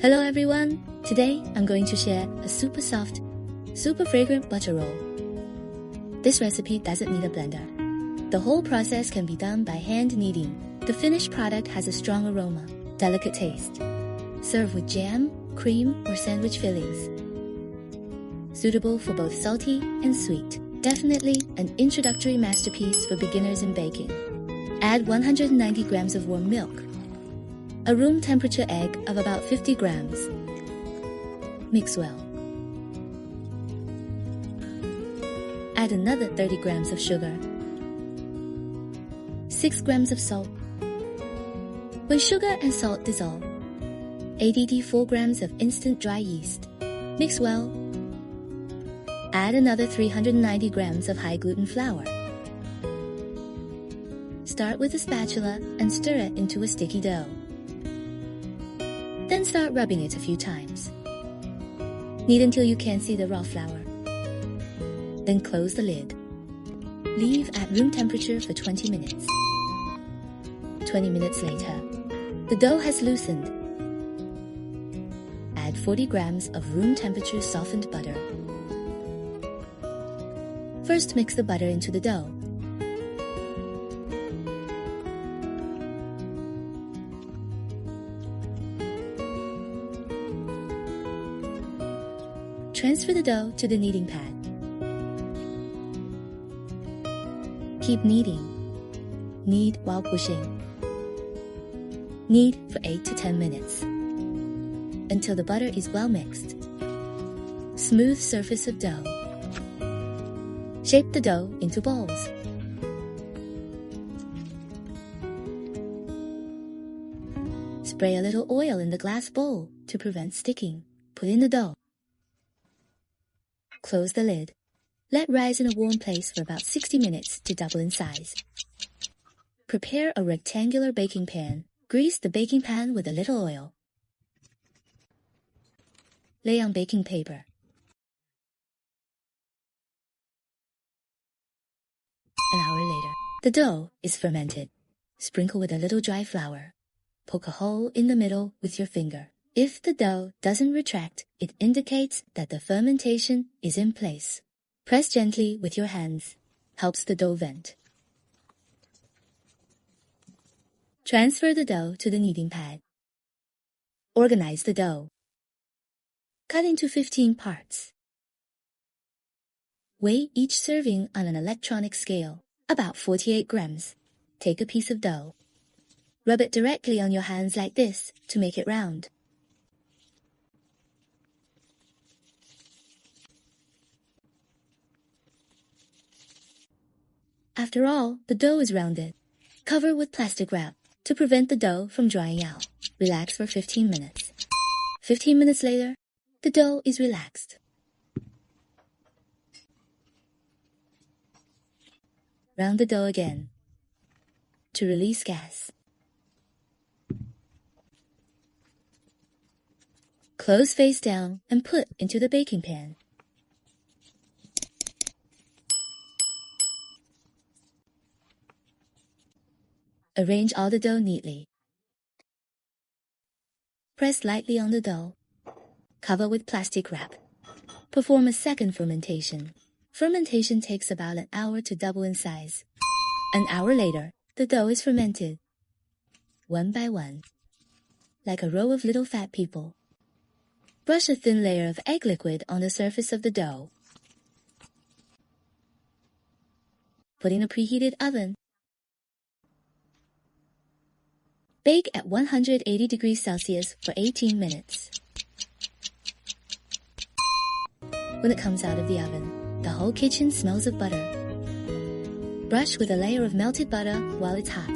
Hello everyone! Today I'm going to share a super soft, super fragrant butter roll. This recipe doesn't need a blender. The whole process can be done by hand kneading. The finished product has a strong aroma, delicate taste. Serve with jam, cream, or sandwich fillings. Suitable for both salty and sweet. Definitely an introductory masterpiece for beginners in baking. Add 190 grams of warm milk. A room temperature egg of about 50 grams. Mix well. Add another 30 grams of sugar. 6 grams of salt. When sugar and salt dissolve, add 4 grams of instant dry yeast. Mix well. Add another 390 grams of high gluten flour. Start with a spatula and stir it into a sticky dough. Then start rubbing it a few times. Knead until you can't see the raw flour. Then close the lid. Leave at room temperature for 20 minutes. 20 minutes later, the dough has loosened. Add 40 grams of room temperature softened butter. First mix the butter into the dough. Transfer the dough to the kneading pad. Keep kneading. Knead while pushing. Knead for 8 to 10 minutes until the butter is well mixed. Smooth surface of dough. Shape the dough into balls. Spray a little oil in the glass bowl to prevent sticking. Put in the dough. Close the lid. Let rise in a warm place for about 60 minutes to double in size. Prepare a rectangular baking pan. Grease the baking pan with a little oil. Lay on baking paper. An hour later, the dough is fermented. Sprinkle with a little dry flour. Poke a hole in the middle with your finger. If the dough doesn't retract, it indicates that the fermentation is in place. Press gently with your hands. Helps the dough vent. Transfer the dough to the kneading pad. Organize the dough. Cut into 15 parts. Weigh each serving on an electronic scale, about 48 grams. Take a piece of dough. Rub it directly on your hands like this to make it round. After all, the dough is rounded. Cover with plastic wrap to prevent the dough from drying out. Relax for 15 minutes. 15 minutes later, the dough is relaxed. Round the dough again to release gas. Close face down and put into the baking pan. Arrange all the dough neatly. Press lightly on the dough. Cover with plastic wrap. Perform a second fermentation. Fermentation takes about an hour to double in size. An hour later, the dough is fermented. One by one, like a row of little fat people. Brush a thin layer of egg liquid on the surface of the dough. Put in a preheated oven. Bake at 180 degrees Celsius for 18 minutes. When it comes out of the oven, the whole kitchen smells of butter. Brush with a layer of melted butter while it's hot.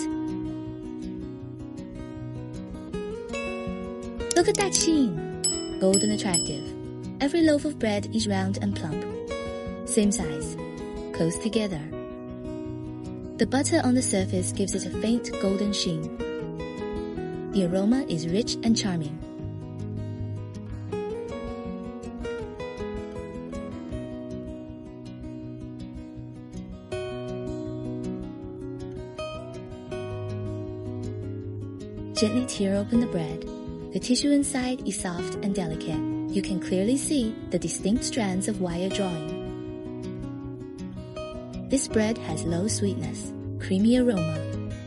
Look at that sheen! Golden attractive. Every loaf of bread is round and plump. Same size. Close together. The butter on the surface gives it a faint golden sheen. The aroma is rich and charming. Gently tear open the bread The tissue inside is soft and delicate. You can clearly see the distinct strands of wire drawing. This bread has low sweetness, creamy aroma.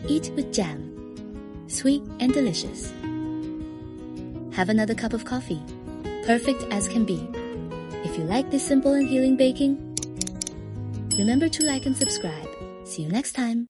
Eat with jam. Sweet and delicious. Have another cup of coffee. Perfect as can be. If you like this simple and healing baking, remember to like and subscribe. See you next time.